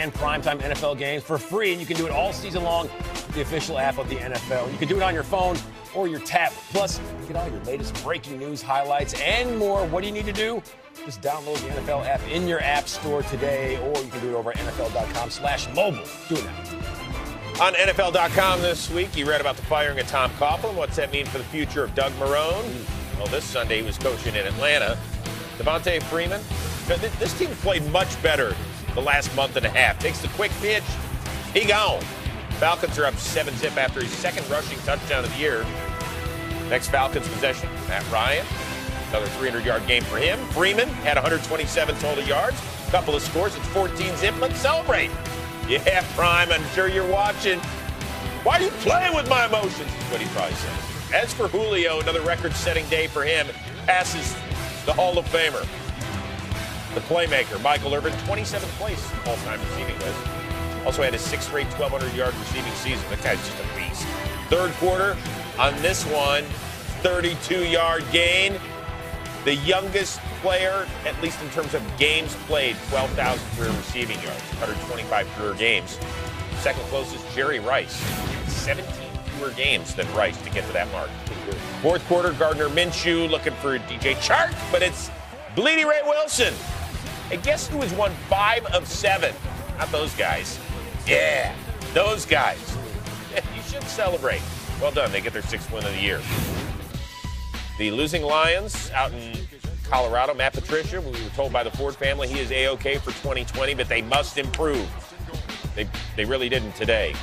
and primetime NFL games for free, and you can do it all season long with the official app of the NFL. You can do it on your phone or your tab. Plus, get all your latest breaking news, highlights, and more. What do you need to do? Just download the NFL app in your app store today, or you can do it over at NFL.com/mobile. Do it now. On NFL.com this week, you read about the firing of Tom Coughlin. What's that mean for the future of Doug Marrone? Well, this Sunday he was coaching in Atlanta. Devontae Freeman. This team played much better the last month and a half. Takes the quick pitch. He gone. Falcons are up 7-0 after his second rushing touchdown of the year. Next Falcons possession, Matt Ryan. Another 300-yard game for him. Freeman had 127 total yards. Couple of scores. It's 14-0. Let's celebrate. Yeah, Prime, I'm sure you're watching. Why are you playing with my emotions? Is what he probably said. As for Julio, another record-setting day for him. Passes the Hall of Famer. The playmaker, Michael Irvin, 27th place all-time receiving list. Also had his 6th straight 1,200-yard receiving season. That guy's just a beast. Third quarter, on this one, 32-yard gain. The youngest player, at least in terms of games played, 12,000 career receiving yards, 125 career games. Second closest, Jerry Rice. 17 fewer games than Rice to get to that mark. Fourth quarter, Gardner Minshew looking for DJ Chark, but it's Bleedy Ray Wilson. And guess who has won 5 of 7? Not those guys. Yeah, those guys. You should celebrate. Well done. They get their 6th win of the year. The losing Lions out in Colorado, Matt Patricia, we were told by the Ford family he is A-OK for 2020, but they must improve. They really didn't today.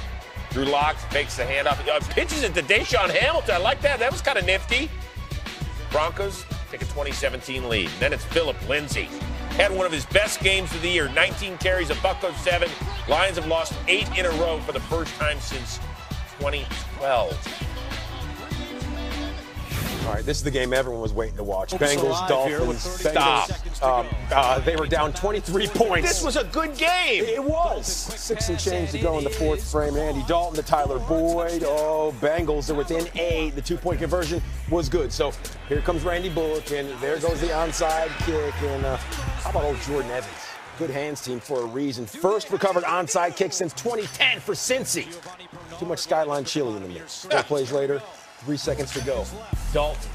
Drew Lock fakes the handoff. Pitches it to Deshaun Hamilton. I like that. That was kind of nifty. Broncos take a 2017 lead. Then it's Phillip Lindsay. Had one of his best games of the year. 19 carries, $107. Lions have lost 8 in a row for the first time since 2012. All right, this is the game everyone was waiting to watch. Bengals, Dolphins. Stop. They were down 23 points. This was a good game. It was. 6 and change to go in the fourth frame. Andy Dalton to Tyler Boyd. Oh, Bengals are within 8. The 2-point conversion was good. So here comes Randy Bullock, and there goes the onside kick. And how about old Jordan Evans? Good hands team for a reason. First recovered onside kick since 2010 for Cincy. Too much Skyline chili in the mix. 4 plays later. 3 seconds to go. Dalton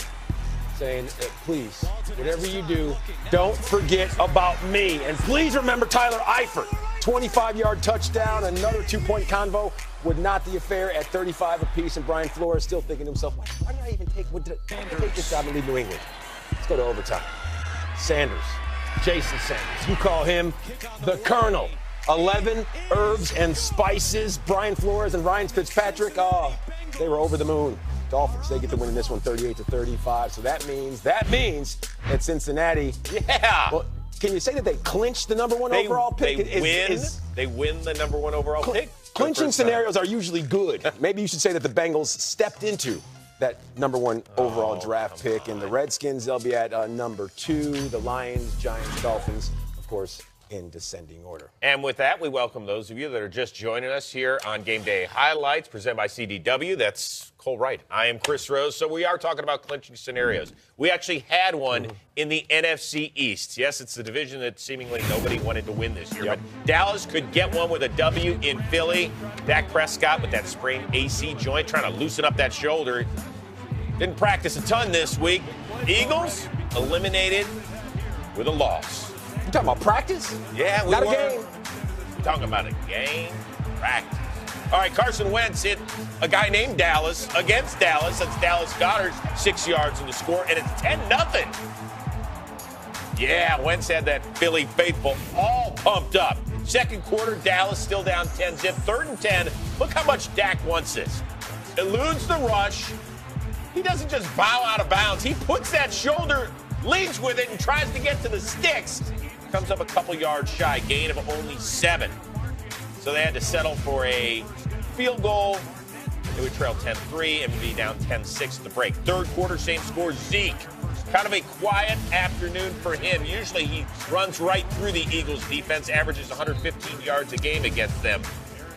saying, please, whatever you do, don't forget about me. And please remember Tyler Eifert. 25-yard touchdown, another 2-point convo with not the affair at 35 apiece. And Brian Flores still thinking to himself, why did I even take this job and leave New England? Let's go to overtime. Sanders, Jason Sanders. You call him the Colonel. 11 herbs and spices. Brian Flores and Ryan Fitzpatrick, they were over the moon. Dolphins, they get to win in this one 38-35. So that means that Cincinnati. Yeah. Well, can you say that they clinched the number 1 overall pick? They win the number 1 overall pick. Clinching scenarios are usually good. Maybe you should say that the Bengals stepped into that number 1 overall draft pick. And the Redskins, they'll be at number 2. The Lions, Giants, Dolphins, of course, in descending order. And with that, we welcome those of you that are just joining us here on Game Day Highlights, presented by CDW. That's Cole Wright. I am Chris Rose. So we are talking about clinching scenarios. We actually had one in the NFC East. Yes, it's the division that seemingly nobody wanted to win this year. But Dallas could get one with a W in Philly. Dak Prescott with that sprained AC joint, trying to loosen up that shoulder. Didn't practice a ton this week. Eagles eliminated with a loss. You talking about practice? Yeah, we Not were. a game. Talking about a game, practice. All right, Carson Wentz hit a guy named Dallas against Dallas. That's Dallas Goedert, 6 yards in the score, and it's 10-0. Yeah, Wentz had that Philly faithful all pumped up. Second quarter, Dallas still down 10-0. 3rd and 10. Look how much Dak wants this. Eludes the rush. He doesn't just bow out of bounds. He puts that shoulder, leads with it, and tries to get to the sticks. Comes up a couple yards shy, gain of only 7. So they had to settle for a field goal. They would trail 10-3 and be down 10-6 at the break. Third quarter, same score, Zeke. Kind of a quiet afternoon for him. Usually he runs right through the Eagles defense, averages 115 yards a game against them.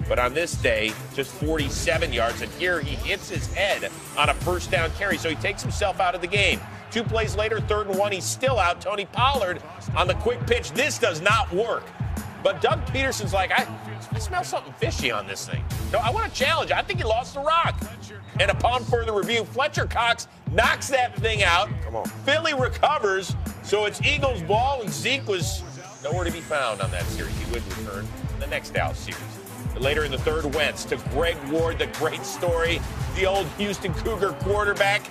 But on this day, just 47 yards. And here he hits his head on a first down carry. So he takes himself out of the game. 2 plays later, 3rd and 1, he's still out. Tony Pollard on the quick pitch. This does not work. But Doug Peterson's like, I smell something fishy on this thing. No, I want to challenge. I think he lost the rock. And upon further review, Fletcher Cox knocks that thing out. Come on. Philly recovers, so it's Eagles ball, and Zeke was nowhere to be found on that series. He would return in the next Dallas series. But later in the third, Wentz to Greg Ward, the great story. The old Houston Cougar quarterback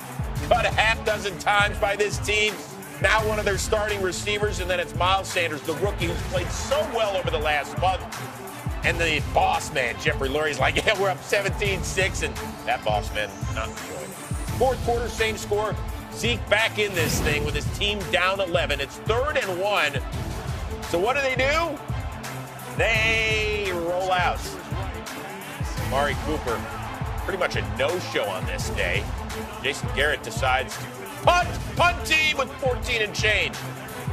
cut a half dozen times by this team. Now one of their starting receivers, and then it's Miles Sanders, the rookie who's played so well over the last month. And the boss man, Jeffrey Lurie's like, yeah, we're up 17-6, and that boss man not enjoying it. Fourth quarter, same score. Zeke back in this thing with his team down 11. It's 3rd and 1. So what do? They roll out. Amari Cooper, pretty much a no-show on this day. Jason Garrett decides to punt team with 14 and change.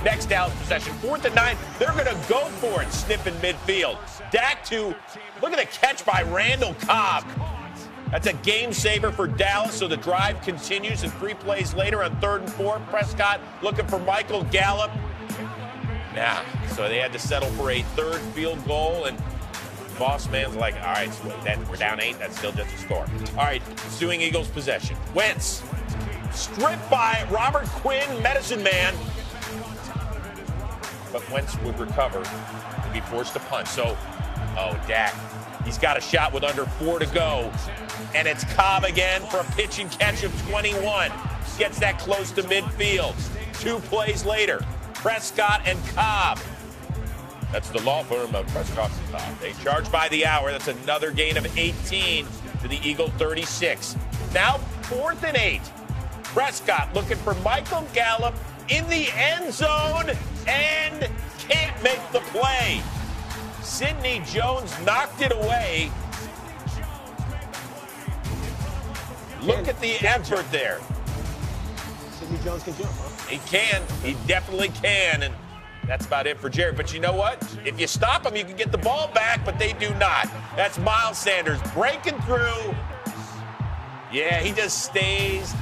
Next Dallas possession, 4th and 9. They're going to go for it, sniffing midfield. Dak to, look at the catch by Randall Cobb. That's a game saver for Dallas, so the drive continues, and 3 plays later on 3rd and 4, Prescott looking for Michael Gallup. Nah, so they had to settle for a 3rd field goal, and boss man's like, all right, so we're down 8, that's still just a score. All right, ensuing Eagles possession. Wentz, stripped by Robert Quinn, medicine man. But Wentz would recover and be forced to punt. So, Dak, he's got a shot with under 4 to go. And it's Cobb again for a pitch and catch of 21. Gets that close to midfield. 2 plays later, Prescott and Cobb. That's the law firm of Prescott and Cobb. They charge by the hour. That's another gain of 18 to the Eagle 36. Now 4th and 8. Prescott looking for Michael Gallup in the end zone and can't make the play. Sidney Jones knocked it away. Look at the effort there. Sidney Jones can jump, huh? He can. He definitely can. And that's about it for Jerry. But you know what? If you stop him, you can get the ball back, but they do not. That's Miles Sanders breaking through. Yeah, he just stays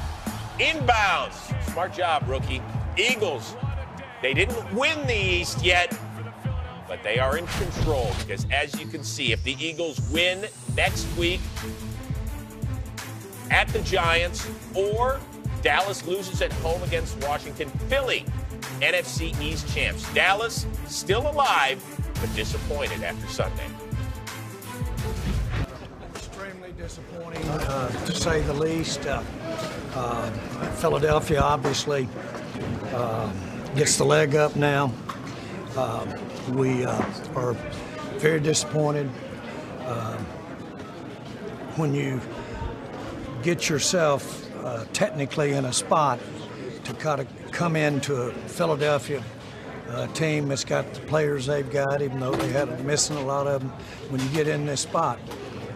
inbounds. Smart job, rookie. Eagles, they didn't win the East yet, but they are in control because, as you can see, if the Eagles win next week at the Giants or Dallas loses at home against Washington, Philly, NFC East champs. Dallas still alive, but disappointed after Sunday. Extremely disappointing, to say the least. Philadelphia obviously gets the leg up now. We are very disappointed when you get yourself technically in a spot to kind of come into a Philadelphia team that's got the players they've got, even though they had missing a lot of them. When you get in this spot,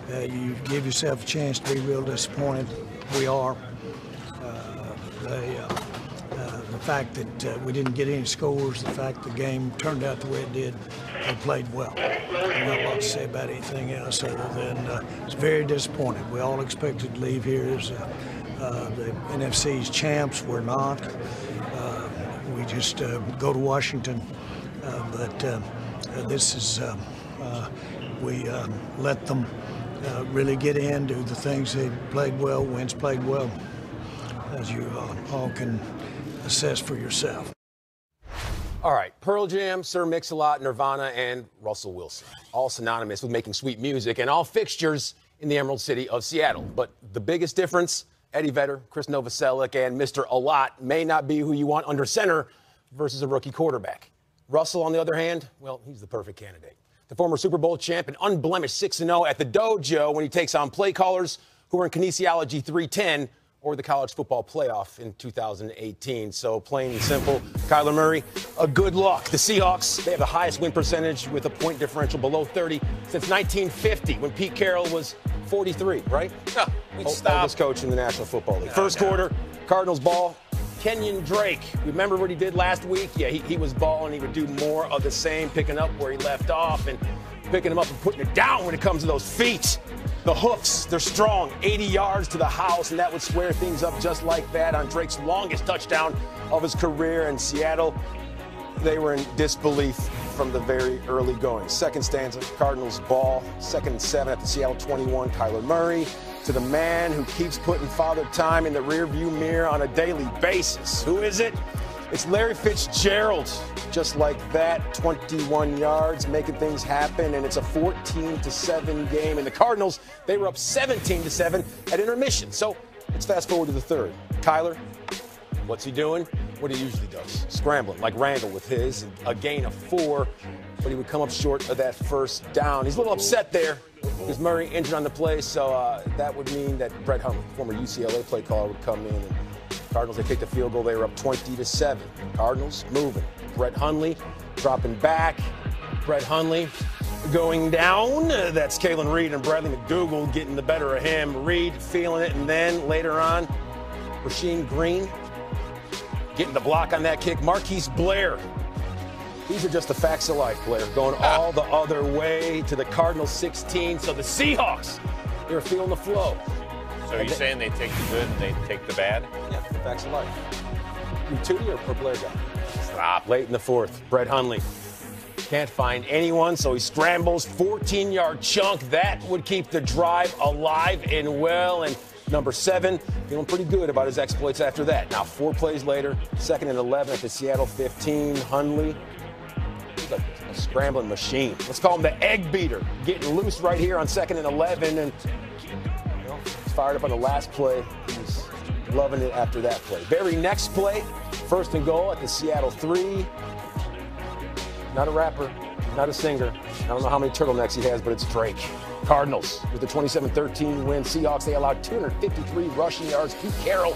you give yourself a chance to be real disappointed. We are. The fact that we didn't get any scores, the fact the game turned out the way it did, they played well. I'm not allowed to say about anything else other than it's very disappointed. We all expected to leave here as the NFC's champs. We're not. We just go to Washington, but this is we let them really get in, do the things they played well. Wentz played well, as you all can assess for yourself. All right, Pearl Jam, Sir Mix-a-Lot, Nirvana, and Russell Wilson, all synonymous with making sweet music and all fixtures in the Emerald City of Seattle. But the biggest difference, Eddie Vedder, Chris Novoselic, and Mr. A Lot may not be who you want under center versus a rookie quarterback. Russell, on the other hand, well, he's the perfect candidate. The former Super Bowl champ and unblemished 6-0 at the dojo when he takes on play callers who are in Kinesiology 310 or the college football playoff in 2018. So plain and simple, Kyler Murray, a good luck. The Seahawks, they have the highest win percentage with a point differential below 30 since 1950 when Pete Carroll was 43, right? No, we stopped. Oldest coach in the National Football League. First quarter, Cardinals ball. Kenyon Drake, remember what he did last week? Yeah, he was balling. He would do more of the same, picking up where he left off and picking him up and putting it down when it comes to those feet. The hoofs, they're strong, 80 yards to the house, and that would square things up just like that on Drake's longest touchdown of his career in Seattle. They were in disbelief from the very early going. Second stanza, Cardinals ball, 2nd and 7 at the Seattle 21. Kyler Murray to the man who keeps putting Father Time in the rearview mirror on a daily basis. Who is it? It's Larry Fitzgerald. Just like that, 21 yards, making things happen, and it's a 14-7 game. And the Cardinals, they were up 17-7 at intermission. So let's fast forward to the third. Kyler, what's he doing? What he usually does, scrambling, like Randall with his, a gain of 4, but he would come up short of that first down. He's a little upset there because Murray injured on the play, so that would mean that Brett Hundley, former UCLA play caller, would come in, and Cardinals, they kicked the field goal. They were up 20-7. Cardinals moving. Brett Hundley dropping back. Brett Hundley going down. That's Kalen Reed and Bradley McDougald getting the better of him. Reed feeling it, and then later on, Rasheem Green getting the block on that kick. Marquise Blair. These are just the facts of life, Blair. Going all the other way to the Cardinals 16. So the Seahawks, they're feeling the flow. So you're saying they take the good and they take the bad? Yeah, the facts of life. You Tootie or Blair guy? Stop. Late in the fourth, Brett Hundley can't find anyone, so he scrambles. 14-yard chunk. That would keep the drive alive and well. And number 7, feeling pretty good about his exploits after that. Now, 4 plays later, 2nd and 11 at the Seattle 15. Hundley, he's like a scrambling machine. Let's call him the egg beater. Getting loose right here on 2nd and 11. And fired up on the last play. He's loving it after that play. Very next play, 1st and goal at the Seattle 3. Not a rapper, not a singer. I don't know how many turtlenecks he has, but it's Drake. Cardinals with the 27-13 win. Seahawks, they allowed 253 rushing yards. Pete Carroll,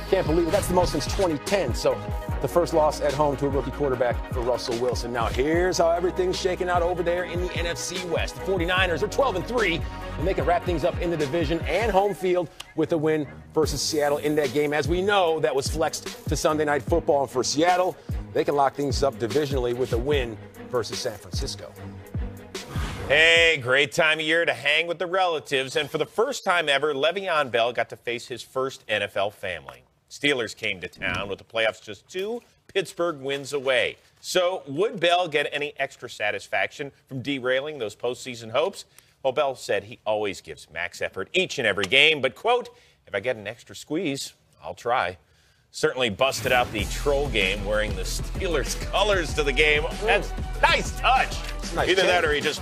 can't believe it. That's the most since 2010. So the first loss at home to a rookie quarterback for Russell Wilson. Now here's how everything's shaking out over there in the NFC West. The 49ers are 12-3, and they can wrap things up in the division and home field with a win versus Seattle in that game. As we know, that was flexed to Sunday Night Football. And for Seattle, they can lock things up divisionally with a win versus San Francisco. Hey, great time of year to hang with the relatives. And for the first time ever, Le'Veon Bell got to face his first NFL family. Steelers came to town with the playoffs just 2 Pittsburgh wins away. So would Bell get any extra satisfaction from derailing those postseason hopes? Well, Bell said he always gives max effort each and every game. But, quote, if I get an extra squeeze, I'll try. Certainly busted out the troll game wearing the Steelers colors to the game. That's nice touch. Nice. Either that or he just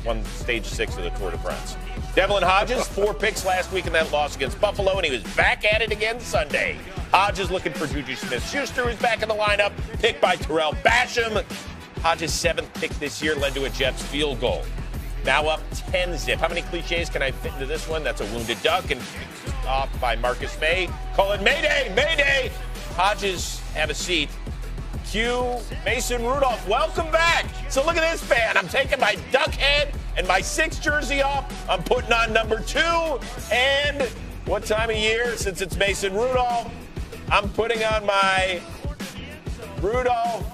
won stage 6 of the Tour de France. Devlin Hodges, 4 picks last week in that loss against Buffalo, and he was back at it again Sunday. Hodges looking for Juju Smith-Schuster, who's back in the lineup, picked by Terrell Basham. Hodges' 7th pick this year led to a Jets field goal. Now up 10-zip. How many cliches can I fit into this one? That's a wounded duck, and off by Marcus May. Call it Mayday, Mayday. Hodges, have a seat. Cue Mason Rudolph. Welcome back. So look at this fan. I'm taking my duck head and my 6 jersey off. I'm putting on number 2. And what time of year, since it's Mason Rudolph, I'm putting on my Rudolph.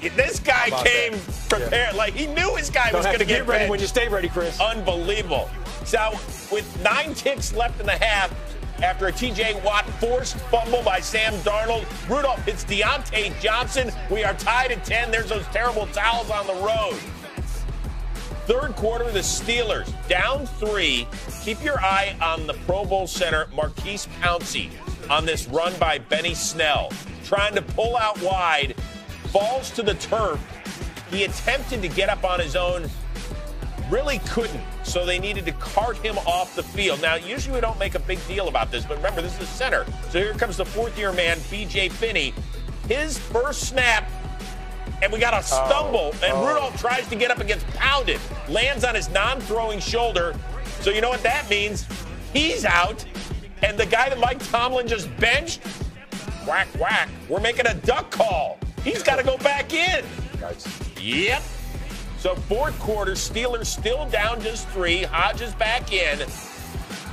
This guy came prepared. Like, he knew his guy was going to get ready when you stay ready, Chris. Unbelievable. So with 9 ticks left in the half, after a T.J. Watt forced fumble by Sam Darnold, Rudolph hits Deontay Johnson. We are tied at 10. There's those terrible towels on the road. Third quarter, the Steelers down 3. Keep your eye on the Pro Bowl center, Marquise Pouncey, on this run by Benny Snell. Trying to pull out wide, falls to the turf. He attempted to get up on his own, really couldn't, so they needed to cart him off the field. Now, usually we don't make a big deal about this, but remember, this is the center. So here comes the 4th-year man, B.J. Finney. His first snap, and we got a stumble, and Rudolph tries to get up and gets pounded. Lands on his non-throwing shoulder. So you know what that means? He's out, and the guy that Mike Tomlin just benched, whack, whack, we're making a duck call. He's got to go back in. Yep. So 4th quarter, Steelers still down just 3. Hodges back in.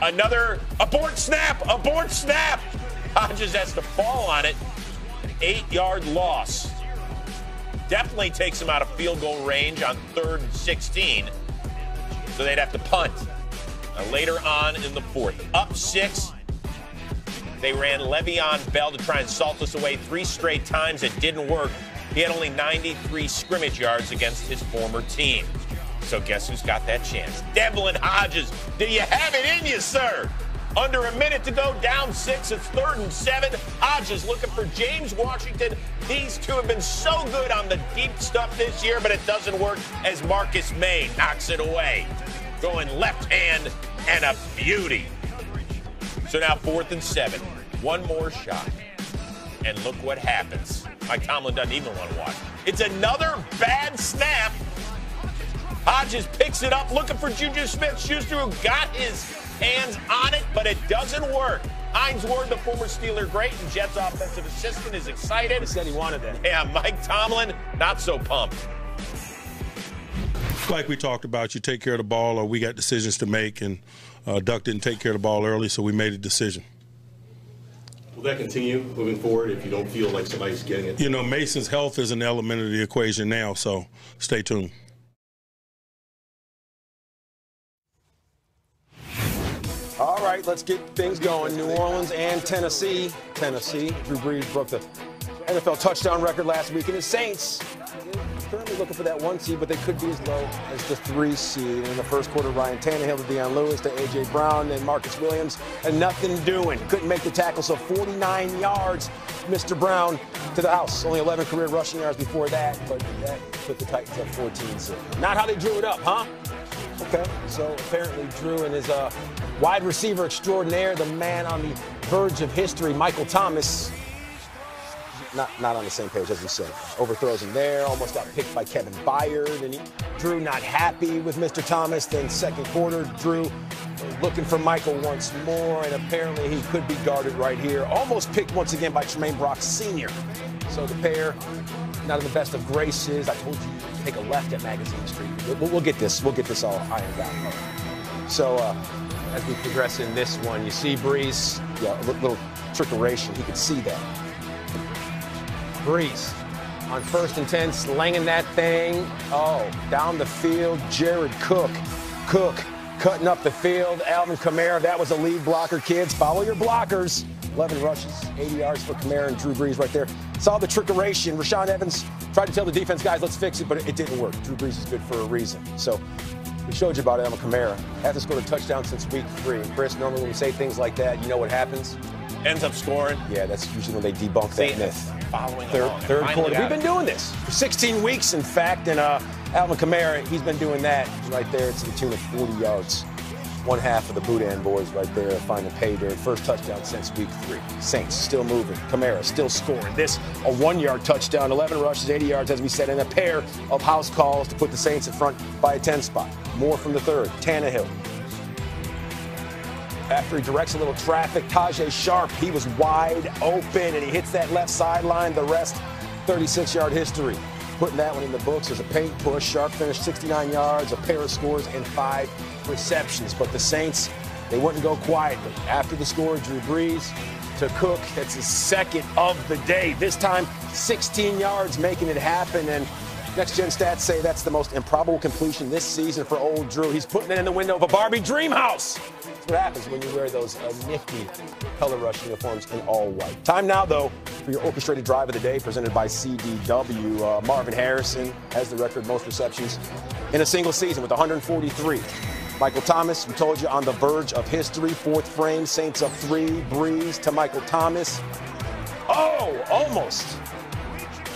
Another abort snap, abort snap. Hodges has to fall on it. An 8-yard loss. Definitely takes him out of field goal range on 3rd and 16. So they'd have to punt. Later on in the 4th, up 6. They ran Le'Veon Bell to try and salt us away 3 straight times. It didn't work. He had only 93 scrimmage yards against his former team. So guess who's got that chance? Devlin Hodges. Do you have it in you, sir? Under a minute to go, down 6. It's 3rd and 7. Hodges looking for James Washington. These two have been so good on the deep stuff this year, but it doesn't work as Marcus May knocks it away. Going left hand and a beauty. So now 4th and 7. One more shot. And look what happens. Mike Tomlin doesn't even want to watch. It's another bad snap. Hodges picks it up, looking for Juju Smith-Schuster, who got his hands on it, but it doesn't work. Hines Ward, the former Steeler great and Jets offensive assistant, is excited. He said he wanted that. Yeah, Mike Tomlin, not so pumped. Like we talked about, you take care of the ball, or we got decisions to make, and Duck didn't take care of the ball early, so we made a decision. Will that continue moving forward if you don't feel like somebody's getting it? You know, Mason's health is an element of the equation now, so stay tuned. All right, let's get things going. New Orleans and Tennessee. Drew Brees broke the NFL touchdown record last week, and the Saints currently looking for that 1 seed, but they could be as low as the 3 seed. In the first quarter, Ryan Tannehill to Deion Lewis to A.J. Brown and Marcus Williams, and nothing doing. Couldn't make the tackle, so 49 yards, Mr. Brown to the house. Only 11 career rushing yards before that, but that put the Titans up 14-0. Not how they drew it up, huh? Okay, so apparently Drew and his wide receiver extraordinaire, the man on the verge of history, Michael Thomas, not on the same page, as we said. Overthrows him there, almost got picked by Kevin Byard, and Drew not happy with Mr. Thomas. Then second quarter, Drew looking for Michael once more, and apparently he could be guarded right here. Almost picked once again by Tremaine Brock Sr. So the pair, not in the best of graces. I told you to take a left at Magazine Street. We'll get this all ironed out. So as we progress in this one, you see Brees, yeah, a little trickeration. He could see that. Brees on 1st and 10, slanging that thing. Oh, down the field, Jared Cook. Cook cutting up the field. Alvin Kamara, that was a lead blocker, kids. Follow your blockers. 11 rushes, 80 yards for Kamara and Drew Brees right there. Saw the trickeration. Rashaan Evans tried to tell the defense, guys, let's fix it, but it didn't work. Drew Brees is good for a reason. So we showed you about Alvin Kamara. Hasn't scored a touchdown since week 3. And Chris, normally when we say things like that, you know what happens? Ends up scoring. Yeah, that's usually when they debunk that myth. Following third quarter. We've been doing this for 16 weeks, in fact, and Alvin Kamara, he's been doing that right there to the tune of 40 yards. One half of the Boudin boys right there finding pay dirt. First touchdown since week 3. Saints still moving. Kamara still scoring. This, a 1-yard touchdown, 11 rushes, 80 yards, as we said, and a pair of house calls to put the Saints in front by a 10 spot. More from the third. Tannehill. After he directs a little traffic, Tajay Sharpe, he was wide open, and he hits that left sideline. The rest, 36-yard history. Putting that one in the books as a paint push. Sharpe finished 69 yards, a pair of scores, and 5 receptions. But the Saints, they wouldn't go quietly. After the score, Drew Brees to Cook. That's his second of the day. This time, 16 yards, making it happen. And next-gen stats say that's the most improbable completion this season for old Drew. He's putting it in the window of a Barbie dream house. That's what happens when you wear those nifty color rush uniforms in all white. Time now, though, for your orchestrated drive of the day, presented by CDW. Marvin Harrison has the record most receptions in a single season with 143. Michael Thomas, we told you, on the verge of history. 4th frame, Saints up 3. Brees to Michael Thomas. Oh, almost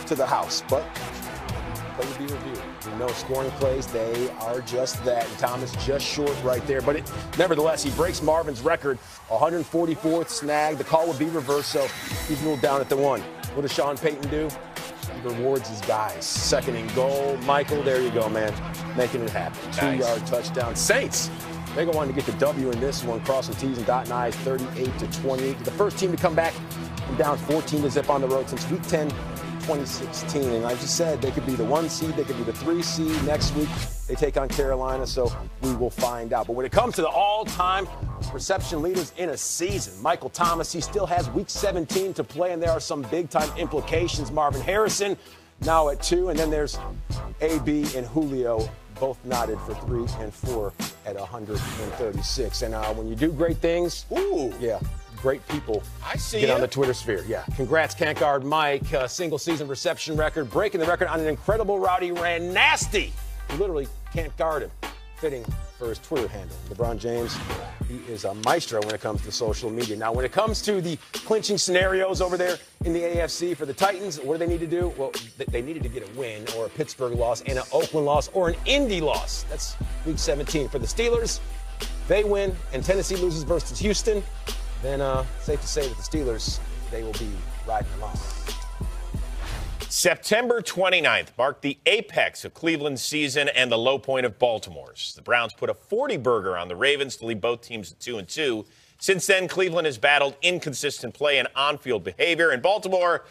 to the house, but play to be reviewed. We know scoring plays, they are just that. And Thomas just short right there. But nevertheless, he breaks Marvin's record. 144th snag. The call will be reversed, so he's ruled down at the 1. What does Sean Payton do? He rewards his guys. 2nd and goal. Michael, there you go, man. Making it happen. 2-yard touchdown. Saints, they're going to get the W in this one. Crossing T's and dotting I's, 38-28. The first team to come back from down 14 to zip on the road since week 10, 2016. And I just said, they could be the 1 seed, they could be the 3 seed. Next week, they take on Carolina, so we will find out. But when it comes to the all-time reception leaders in a season, Michael Thomas, he still has week 17 to play, and there are some big-time implications. Marvin Harrison now at 2, and then there's AB and Julio, both knotted for 3 and 4 at 136. And when you do great things, ooh, yeah, great people I see get on ya. the Twitter sphere. Yeah. Congrats, can't guard Mike. Single-season reception record, breaking the record on an incredible route. He ran nasty. You literally can't guard him. Fitting for his Twitter handle. LeBron James, he is a maestro when it comes to social media. Now, when it comes to the clinching scenarios over there in the AFC for the Titans, what do they need to do? Well, they needed to get a win or a Pittsburgh loss and an Oakland loss or an Indy loss. That's Week 17. For the Steelers, they win and Tennessee loses versus Houston, then safe to say that the Steelers, they will be riding along. September 29th marked the apex of Cleveland's season and the low point of Baltimore's. The Browns put a 40-burger on the Ravens to leave both teams at 2-2. Since then, Cleveland has battled inconsistent play and on-field behavior, and Baltimore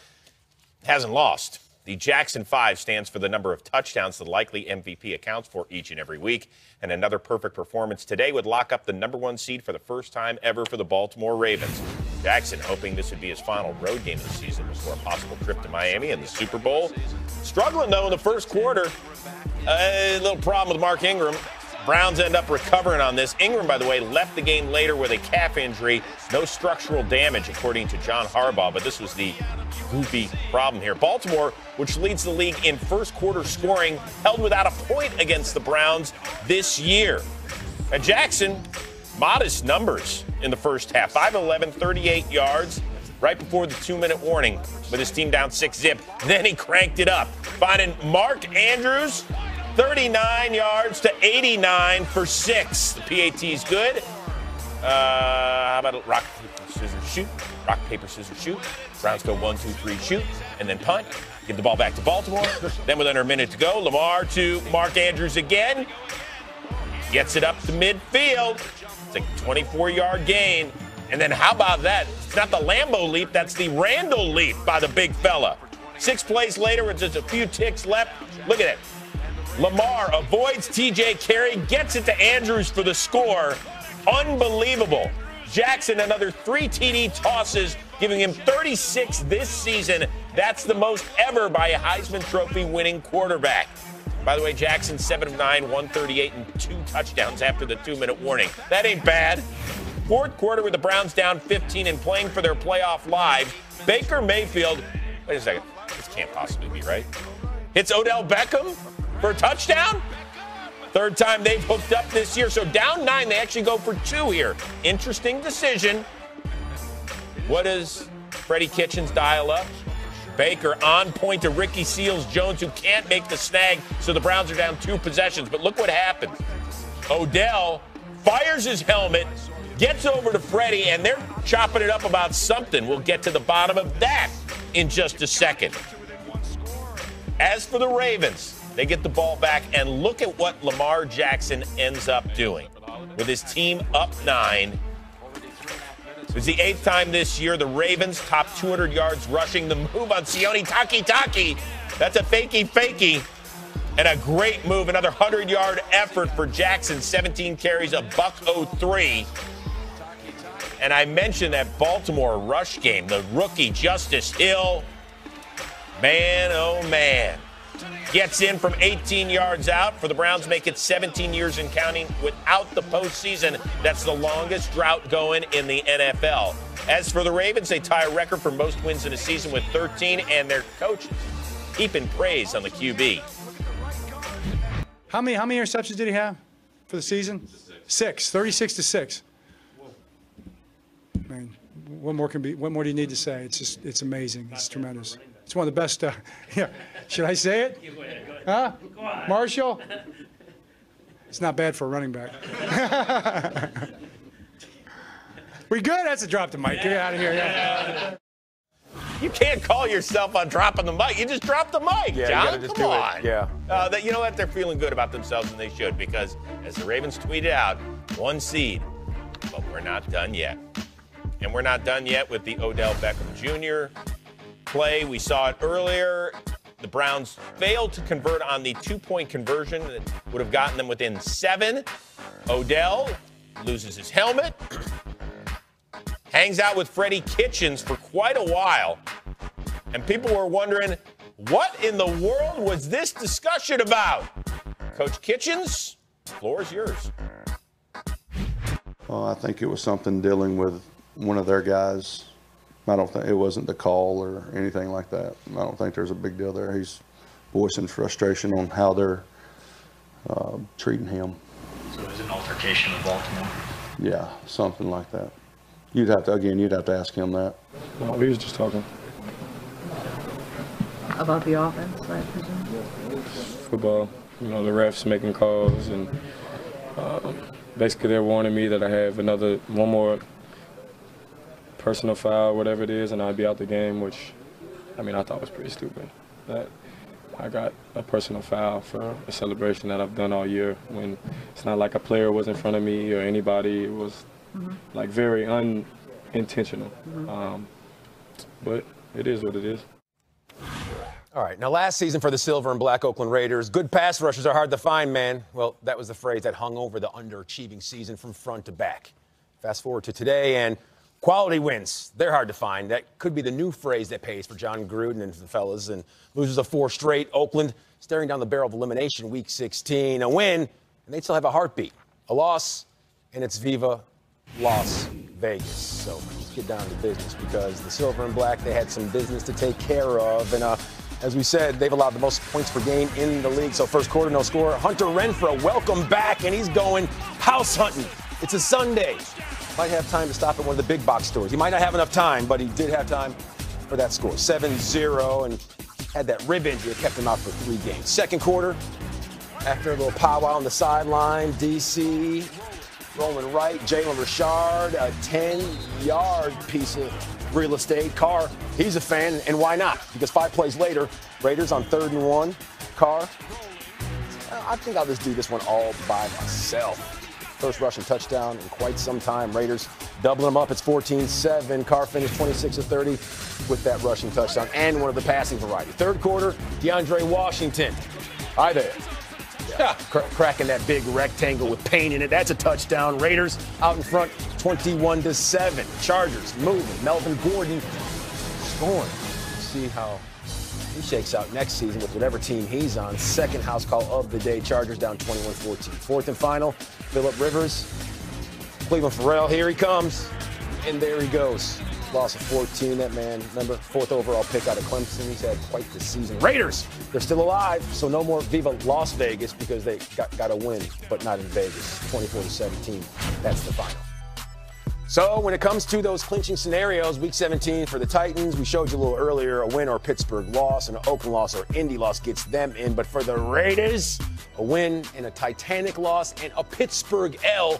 hasn't lost. The Jackson 5 stands for the number of touchdowns the likely MVP accounts for each and every week. And another perfect performance today would lock up the number 1 seed for the first time ever for the Baltimore Ravens. Jackson, hoping this would be his final road game of the season before a possible trip to Miami and the Super Bowl. Struggling, though, in the first quarter. A little problem with Mark Ingram. Browns end up recovering on this. Ingram, by the way, left the game later with a calf injury. No structural damage, according to John Harbaugh, but this was the goofy problem here. Baltimore, which leads the league in first quarter scoring, held without a point against the Browns this year. And Jackson, modest numbers in the first half. 5-11, 38 yards, right before the 2-minute warning with his team down 6-zip. Then he cranked it up, finding Mark Andrews, 39 yards to 89 for 6. The PAT's good. How about rock, paper, scissors, shoot? Rock, paper, scissors, shoot. Browns go 1, 2, 3, shoot, and then punt. Give the ball back to Baltimore. Then with under a minute to go, Lamar to Mark Andrews again. Gets it up to midfield. It's a 24-yard gain. And then how about that? It's not the Lambeau leap, that's the Randall leap by the big fella. 6 plays later with just a few ticks left. Look at it. Lamar avoids TJ Carey, gets it to Andrews for the score. Unbelievable. Jackson, another 3 TD tosses, giving him 36 this season. That's the most ever by a Heisman Trophy winning quarterback. By the way, Jackson, 7 of 9, 138, and 2 touchdowns after the 2-minute warning. That ain't bad. Fourth quarter with the Browns down 15 and playing for their playoff lives. Baker Mayfield, wait a second, this can't possibly be right. Hits Odell Beckham for a touchdown. Third time they've hooked up this year. So down 9, they actually go for 2 here. Interesting decision. What does Freddie Kitchens dial up? Baker on point to Ricky Seals-Jones, who can't make the snag, so the Browns are down 2 possessions. But look what happens. Odell fires his helmet, gets over to Freddie, and they're chopping it up about something. We'll get to the bottom of that in just a second. As for the Ravens, they get the ball back, and look at what Lamar Jackson ends up doing. With his team up 9, it was the 8th time this year the Ravens topped 200 yards rushing. The move on Sione Takitaki, that's a fakey, and a great move. Another 100-yard effort for Jackson, 17 carries, a $103. And I mentioned that Baltimore rush game, the rookie Justice Hill. Man, oh man. Gets in from 18 yards out for the Browns, make it 17 years and counting without the postseason. That's the longest drought going in the NFL. As for the Ravens, they tie a record for most wins in a season with 13, and their coach heaping praise on the QB. How many interceptions did he have for the season? 6, 36 to 6. Man, what more do you need to say? It's amazing. It's tremendous. It's one of the best. Yeah. Should I say it? Huh? Marshall? It's not bad for a running back. We good? That's a drop the mic. Get out of here. Yeah. You can't call yourself on dropping the mic. You just drop the mic, Yeah, John. you gotta just Come do on. it. Yeah. You know what? They're feeling good about themselves, and they should, because as the Ravens tweeted out, 1 seed, but we're not done yet. And we're not done yet with the Odell Beckham Jr. play. We saw it earlier. The Browns failed to convert on the 2-point conversion that would have gotten them within 7. Odell loses his helmet, hangs out with Freddie Kitchens for quite a while, and people were wondering, what in the world was this discussion about? Coach Kitchens, the floor is yours. Well, I think it was something dealing with one of their guys. I don't think it wasn't the call or anything like that. I don't think there's a big deal there. He's voicing frustration on how they're treating him. So it was an altercation with Baltimore? Yeah, something like that. You'd have to ask him that. No, we was just talking. About the offense, I presume? Football, the refs making calls, and basically they're warning me that I have one more personal foul, whatever it is, and I'd be out the game, which, I thought was pretty stupid. That I got a personal foul for a celebration that I've done all year when it's not like a player was in front of me or anybody. It was like very unintentional. But it is what it is. All right, now last season for the Silver and Black Oakland Raiders, good pass rushers are hard to find, man. Well, that was the phrase that hung over the underachieving season from front to back. Fast forward to today, and quality wins, they're hard to find. That could be the new phrase that pays for John Gruden and the fellas, and loses a 4 straight. Oakland staring down the barrel of elimination, Week 16. A win, and they still have a heartbeat. A loss, and it's Viva Las Vegas. So let's get down to business because the Silver and Black, they had some business to take care of. And as we said, they've allowed the most points per game in the league. So first quarter, no score. Hunter Renfrow, welcome back, and he's going house hunting. It's a Sunday. Might have time to stop at one of the big box stores. He might not have enough time, but he did have time for that score. 7-0, and had that rib injury that kept him out for 3 games. Second quarter, after a little powwow on the sideline, DC rolling right, Jalen Richard, a 10-yard piece of real estate. Carr, he's a fan, and why not? Because 5 plays later, Raiders on 3rd and 1. Carr, I think I'll just do this one all by myself. First rushing touchdown in quite some time. Raiders doubling them up. It's 14-7. Carr finished 26 of 30 with that rushing touchdown and one of the passing variety. Third quarter, DeAndre Washington. Hi there. Yeah, cracking that big rectangle with paint in it. That's a touchdown. Raiders out in front, 21-7. Chargers moving. Melvin Gordon scoring. See how he shakes out next season with whatever team he's on. Second house call of the day. Chargers down 21-14. Fourth and final, Phillip Rivers. Cleveland Farrell, here he comes. And there he goes. Loss of 14, that man. Remember, 4th overall pick out of Clemson. He's had quite the season. Raiders, they're still alive, so no more Viva Las Vegas because they got a win, but not in Vegas. 24-17, that's the final. So when it comes to those clinching scenarios, Week 17 for the Titans, we showed you a little earlier, a win or Pittsburgh loss, an Oakland loss or Indy loss gets them in. But for the Raiders, a win and a Titanic loss and a Pittsburgh L.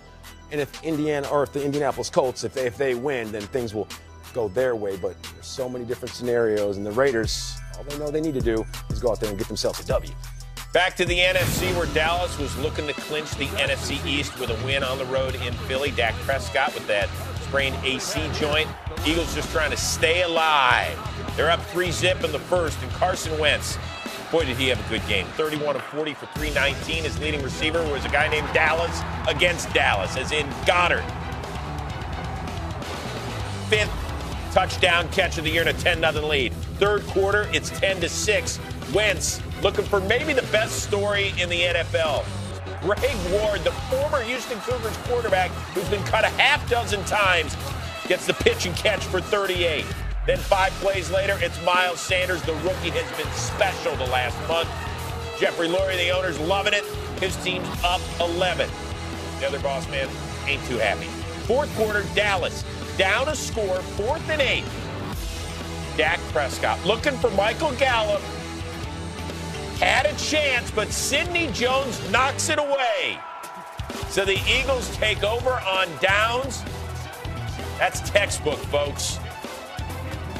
And if the Indianapolis Colts, if they win, then things will go their way. But there's so many different scenarios, and the Raiders, all they know they need to do is go out there and get themselves a W. Back to the NFC, where Dallas was looking to clinch the NFC East with a win on the road in Philly. Dak Prescott with that sprained AC joint. Eagles just trying to stay alive. They're up 3-0 in the first, and Carson Wentz, boy, did he have a good game. 31 of 40 for 319. His leading receiver was a guy named Dallas against Dallas, as in Goddard. 5th touchdown catch of the year and a 10-0 lead. Third quarter, it's 10-6. Wentz looking for maybe the best story in the NFL. Greg Ward, the former Houston Cougars quarterback who's been cut a half dozen times, gets the pitch and catch for 38. Then 5 plays later, it's Miles Sanders. The rookie has been special the last month. Jeffrey Lurie, the owner's loving it. His team's up 11. The other boss man ain't too happy. Fourth quarter, Dallas down a score, 4th and 8. Dak Prescott looking for Michael Gallup. Had a chance, but Sidney Jones knocks it away. So the Eagles take over on downs. That's textbook, folks.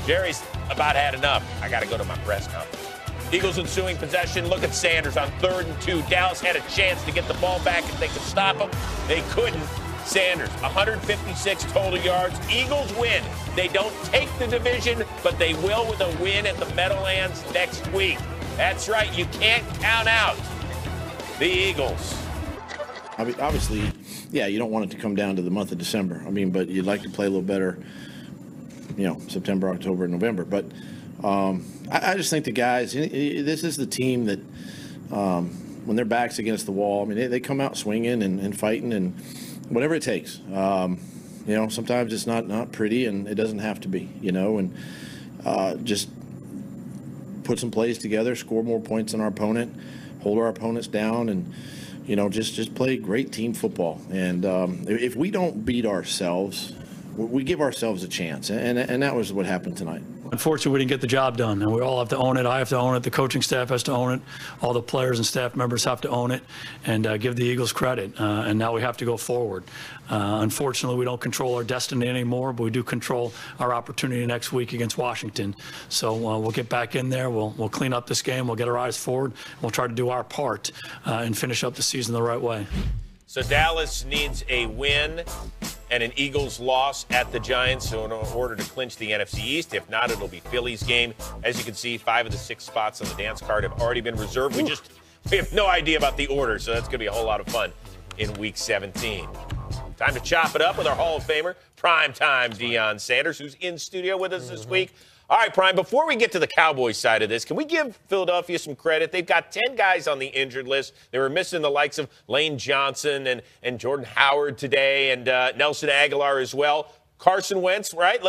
Jerry's about had enough. I got to go to my press conference. Eagles ensuing possession. Look at Sanders on 3rd and 2. Dallas had a chance to get the ball back if they could stop him. They couldn't. Sanders, 156 total yards. Eagles win. They don't take the division, but they will with a win at the Meadowlands next week. That's right. You can't count out the Eagles. I mean, obviously, yeah, you don't want it to come down to the month of December. I mean, but you'd like to play a little better, September, October, and November. But I just think the guys, this is the team that when their back's against the wall, I mean, they come out swinging and fighting and whatever it takes. You know, sometimes it's not pretty, and it doesn't have to be. You know, and just put some plays together, score more points than our opponent, hold our opponents down, and you know, just play great team football. And if we don't beat ourselves, we give ourselves a chance, and that was what happened tonight. Unfortunately, we didn't get the job done, and we all have to own it. I have to own it. The coaching staff has to own it. All the players and staff members have to own it and give the Eagles credit. And now we have to go forward. Unfortunately, we don't control our destiny anymore, but we do control our opportunity next week against Washington. So we'll get back in there. We'll clean up this game. We'll get our eyes forward. We'll try to do our part and finish up the season the right way. So Dallas needs a win and an Eagles loss at the Giants in order to clinch the NFC East. If not, it'll be Philly's game. As you can see, 5 of the 6 spots on the dance card have already been reserved. We have no idea about the order, so that's going to be a whole lot of fun in Week 17. Time to chop it up with our Hall of Famer, primetime Deion Sanders, who's in studio with us this week. All right, Prime, before we get to the Cowboys side of this, can we give Philadelphia some credit? They've got 10 guys on the injured list. They were missing the likes of Lane Johnson and Jordan Howard today and Nelson Aguilar as well. Carson Wentz, right?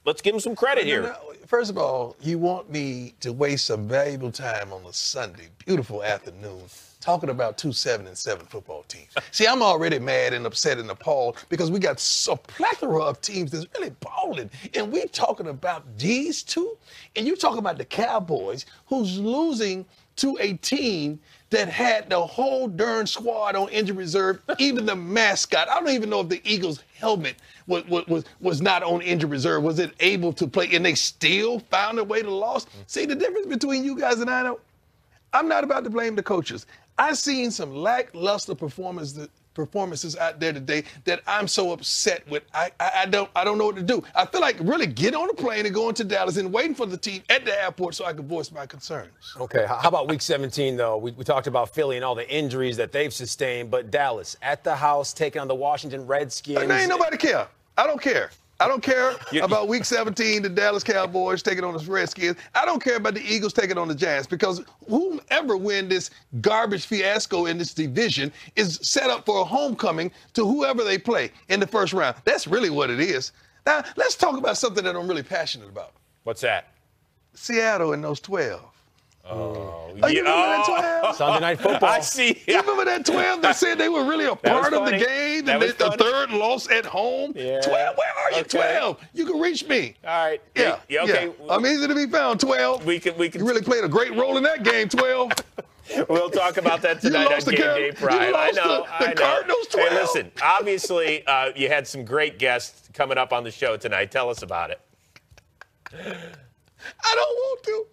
Let's give him some credit here. First of all, you want me to waste some valuable time on a Sunday, beautiful afternoon, talking about 2 7-7 football teams. See, I'm already mad and upset and appalled because we got a plethora of teams that's really balling. And we talking about these two, and you talking about the Cowboys, who's losing to a team that had the whole darn squad on injury reserve, even the mascot. I don't even know if the Eagles' helmet was not on injury reserve. Was it able to play? And they still found a way to lose. See, the difference between you guys and I know, I'm not about to blame the coaches. I've seen some lackluster performances out there today that I'm so upset with. I don't know what to do. I feel like really get on a plane and going to Dallas and waiting for the team at the airport so I can voice my concerns. Okay, how about Week 17, though? We talked about Philly and all the injuries that they've sustained, but Dallas at the house taking on the Washington Redskins. Ain't nobody care. I don't care. I don't care about Week 17, the Dallas Cowboys taking on the Redskins. I don't care about the Eagles taking on the Giants because whomever win this garbage fiasco in this division is set up for a homecoming to whoever they play in the first round. That's really what it is. Now, let's talk about something that I'm really passionate about. What's that? Seattle and those 12. Oh, you remember that 12? Sunday Night Football. I see. You remember that 12 that said they were really a part of the game and the third loss at home? Yeah. 12, where are you, 12? You can reach me. All right. Yeah. Okay. Yeah. I'm easy to be found, 12. We can. You really played a great role in that game, 12. We'll talk about that tonight on Game Day Prime. I know. Cardinals 12. Hey, listen, obviously you had some great guests coming up on the show tonight. Tell us about it. I don't want to.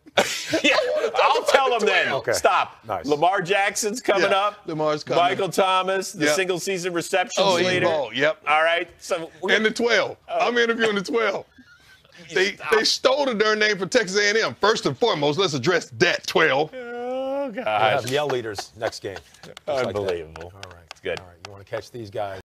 Yeah, I'll tell them then. Okay. Stop. Nice. Lamar Jackson's coming up. Lamar's coming. Michael Thomas, the single-season receptions leader. Ball. Yep. All right. So and the 12. I'm interviewing the 12. They stole the darn name from Texas A&M. First and foremost, let's address that 12. Oh, gosh. We'll have yell leaders next game. Unbelievable. All right. It's good. All right. You want to catch these guys.